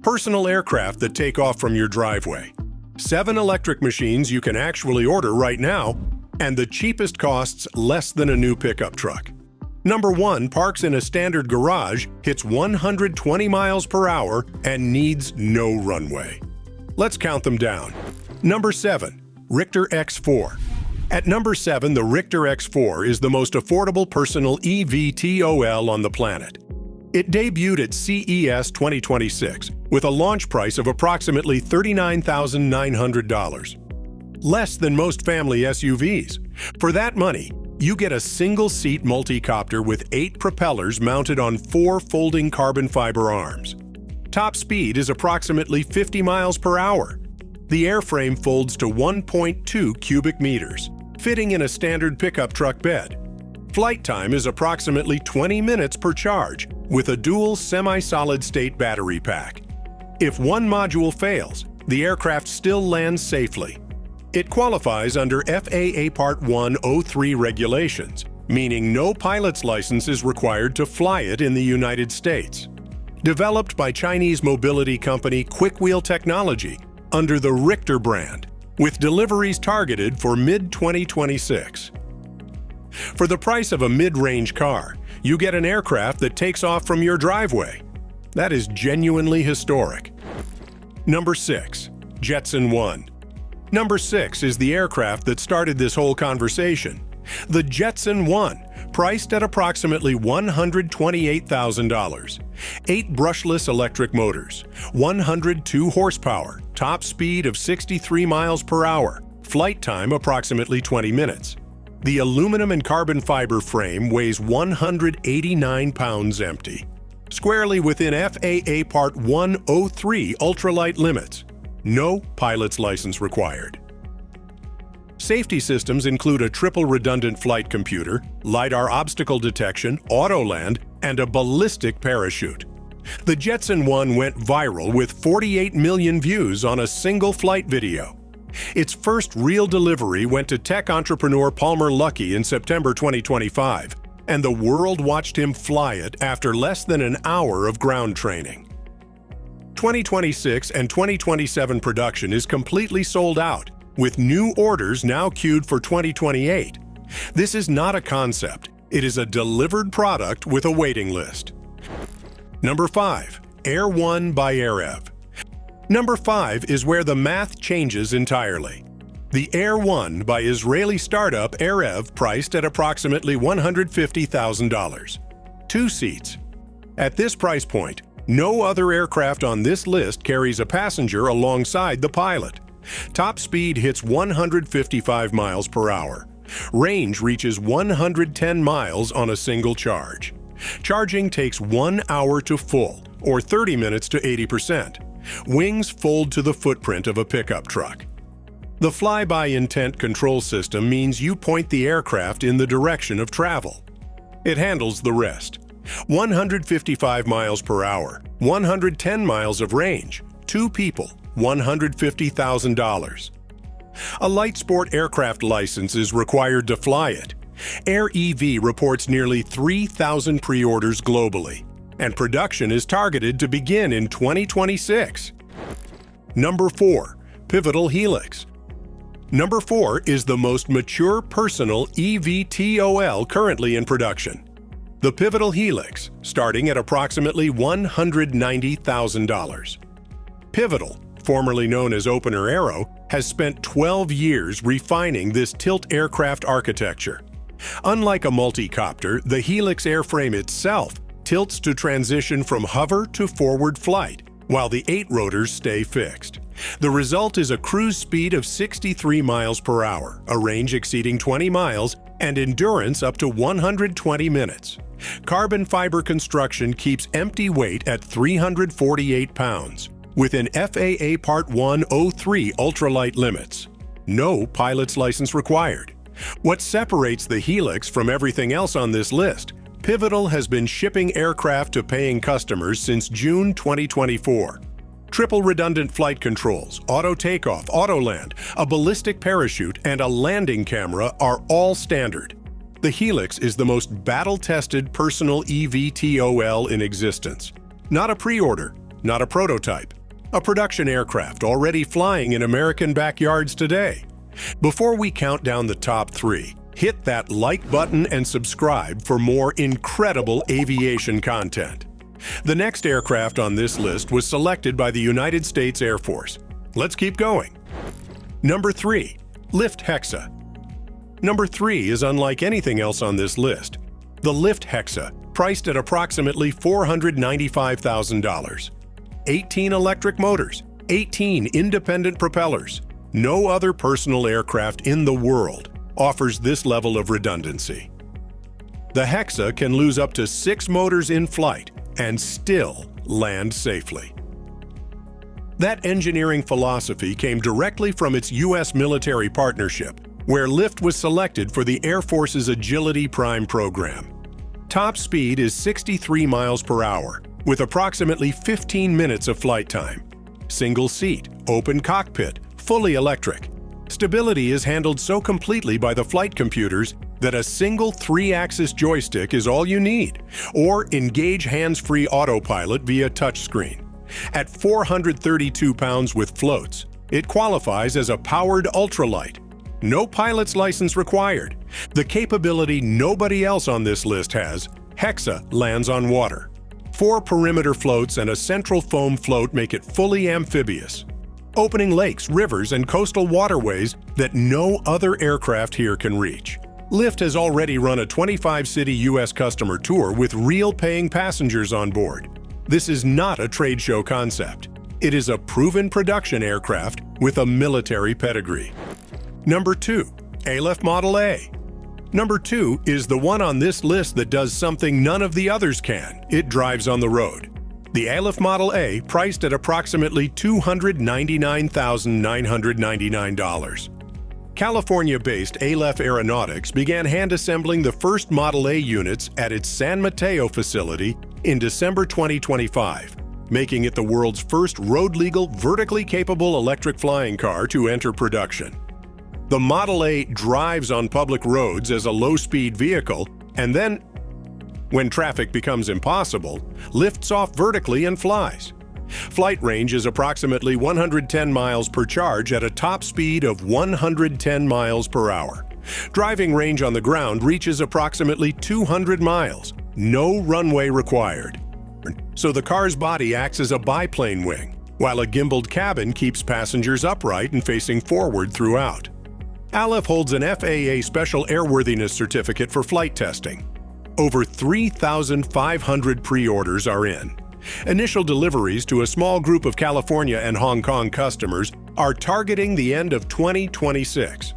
Personal aircraft that take off from your driveway. 7 electric machines you can actually order right now, and the cheapest costs less than a new pickup truck. Number 1 parks in a standard garage, hits 120 miles per hour, and needs no runway. Let's count them down. Number 7. Richter X4. At number 7, the Richter X4 is the most affordable personal eVTOL on the planet. It debuted at CES 2026 with a launch price of approximately $39,900. Less than most family SUVs. For that money, you get a single-seat multi-copter with 8 propellers mounted on 4 folding carbon fiber arms. Top speed is approximately 50 miles per hour. The airframe folds to 1.2 cubic meters, fitting in a standard pickup truck bed. Flight time is approximately 20 minutes per charge, with a dual semi-solid-state battery pack. If one module fails, the aircraft still lands safely. It qualifies under FAA Part 103 regulations, meaning no pilot's license is required to fly it in the United States. Developed by Chinese mobility company Quickwheel Technology under the Richter brand, with deliveries targeted for mid-2026. For the price of a mid-range car, you get an aircraft that takes off from your driveway. That is genuinely historic. Number 6. Jetson 1. Number 6 is the aircraft that started this whole conversation. The Jetson 1, priced at approximately $128,000. 8 brushless electric motors, 102 horsepower, top speed of 63 miles per hour, flight time approximately 20 minutes. The aluminum and carbon fiber frame weighs 189 pounds empty, squarely within FAA Part 103 ultralight limits. No pilot's license required. Safety systems include a triple redundant flight computer, LiDAR obstacle detection, auto-land, and a ballistic parachute. The Jetson 1 went viral with 48 million views on a single flight video. Its first real delivery went to tech entrepreneur Palmer Luckey in September 2025, and the world watched him fly it after less than an hour of ground training. 2026 and 2027 production is completely sold out, with new orders now queued for 2028. This is not a concept, it is a delivered product with a waiting list. Number 5. Air 1 by AirEv. Number 5 is where the math changes entirely. The Air 1 by Israeli startup AirEv, priced at approximately $150,000. 2 seats. At this price point, no other aircraft on this list carries a passenger alongside the pilot. Top speed hits 155 miles per hour. Range reaches 110 miles on a single charge. Charging takes 1 hour to full, or 30 minutes to 80%. Wings fold to the footprint of a pickup truck. The fly-by intent control system means you point the aircraft in the direction of travel. It handles the rest. 155 miles per hour, 110 miles of range, 2 people, $150,000. A light sport aircraft license is required to fly it. Air EV reports nearly 3,000 pre-orders globally, and production is targeted to begin in 2026. Number 4. Pivotal Helix. Number 4 is the most mature personal eVTOL currently in production. The Pivotal Helix, starting at approximately $190,000. Pivotal, formerly known as Opener Aero, has spent 12 years refining this tilt aircraft architecture. Unlike a multi-copter, the Helix airframe itself tilts to transition from hover to forward flight, while the 8 rotors stay fixed. The result is a cruise speed of 63 miles per hour, a range exceeding 20 miles, and endurance up to 120 minutes. Carbon fiber construction keeps empty weight at 348 pounds, within FAA Part 103 ultralight limits. No pilot's license required. What separates the Helix from everything else on this list? Pivotal has been shipping aircraft to paying customers since June 2024. Triple redundant flight controls, auto takeoff, auto land, a ballistic parachute, and a landing camera are all standard. The Helix is the most battle-tested personal eVTOL in existence. Not a pre-order, not a prototype. A production aircraft already flying in American backyards today. Before we count down the top 3, hit that like button and subscribe for more incredible aviation content. The next aircraft on this list was selected by the United States Air Force. Let's keep going. Number 3. Lift Hexa. Number 3 is unlike anything else on this list. The Lift Hexa, priced at approximately $495,000. 18 electric motors, 18 independent propellers. No other personal aircraft in the world offers this level of redundancy. The Hexa can lose up to 6 motors in flight and still land safely. That engineering philosophy came directly from its U.S. military partnership, where Lift was selected for the Air Force's Agility Prime program. Top speed is 63 miles per hour, with approximately 15 minutes of flight time. Single seat, open cockpit, fully electric. Stability is handled so completely by the flight computers that a single 3-axis joystick is all you need, or engage hands-free autopilot via touchscreen. At 432 pounds with floats, it qualifies as a powered ultralight. No pilot's license required. The capability nobody else on this list has, Hexa lands on water. 4 perimeter floats and a central foam float make it fully amphibious, opening lakes, rivers, and coastal waterways that no other aircraft here can reach. Lift has already run a 25-city U.S. customer tour with real paying passengers on board. This is not a trade show concept. It is a proven production aircraft with a military pedigree. Number 2. Aleph Model A. Number 2 is the one on this list that does something none of the others can. It drives on the road. The Aleph Model A, priced at approximately $299,999. California-based Aleph Aeronautics began hand-assembling the first Model A units at its San Mateo facility in December 2025, making it the world's first road-legal, vertically capable electric flying car to enter production. The Model A drives on public roads as a low-speed vehicle and then, when traffic becomes impossible, lifts off vertically and flies. Flight range is approximately 110 miles per charge at a top speed of 110 miles per hour. Driving range on the ground reaches approximately 200 miles, no runway required. So the car's body acts as a biplane wing, while a gimbaled cabin keeps passengers upright and facing forward throughout. Aleph holds an FAA Special Airworthiness Certificate for flight testing. Over 3,500 pre-orders are in. Initial deliveries to a small group of California and Hong Kong customers are targeting the end of 2026.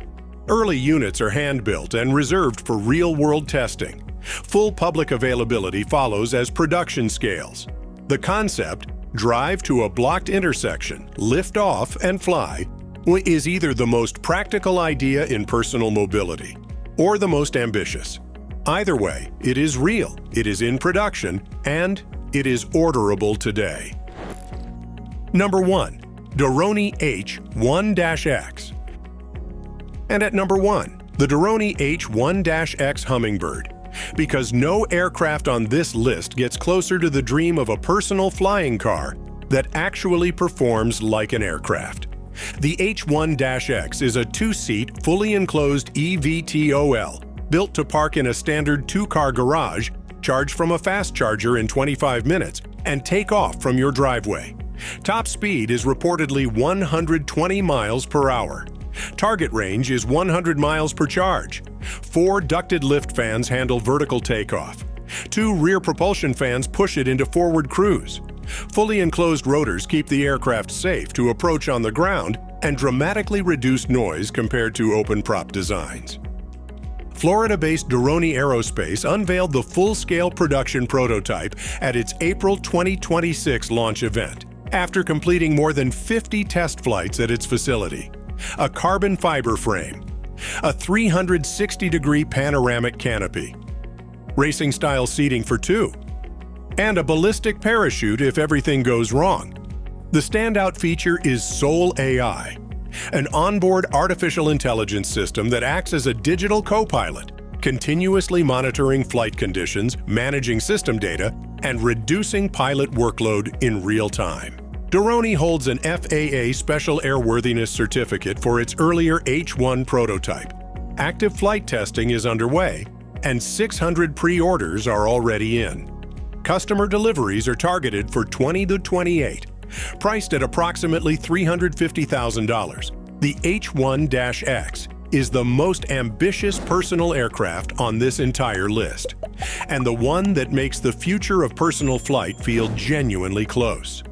Early units are hand-built and reserved for real-world testing. Full public availability follows as production scales. The concept, drive to a blocked intersection, lift off, and fly, is either the most practical idea in personal mobility or the most ambitious. Either way, it is real, it is in production, and it is orderable today. Number 1. Doroni H-1-X. And at number 1, the Doroni H-1-X Hummingbird. Because no aircraft on this list gets closer to the dream of a personal flying car that actually performs like an aircraft. The H-1-X is a 2-seat, fully enclosed eVTOL, built to park in a standard 2-car garage, charge from a fast charger in 25 minutes, and take off from your driveway. Top speed is reportedly 120 miles per hour. Target range is 100 miles per charge. 4 ducted lift fans handle vertical takeoff. 2 rear propulsion fans push it into forward cruise. Fully enclosed rotors keep the aircraft safe to approach on the ground and dramatically reduce noise compared to open-prop designs. Florida-based Doroni Aerospace unveiled the full-scale production prototype at its April 2026 launch event, after completing more than 50 test flights at its facility. A carbon fiber frame, a 360-degree panoramic canopy, racing-style seating for 2, and a ballistic parachute if everything goes wrong. The standout feature is Soul AI, an onboard artificial intelligence system that acts as a digital co-pilot, continuously monitoring flight conditions, managing system data, and reducing pilot workload in real time. Doroni holds an FAA Special Airworthiness Certificate for its earlier H-1 prototype. Active flight testing is underway, and 600 pre-orders are already in. Customer deliveries are targeted for 20 to 28, priced at approximately $350,000. The H-1-X is the most ambitious personal aircraft on this entire list, and the one that makes the future of personal flight feel genuinely close.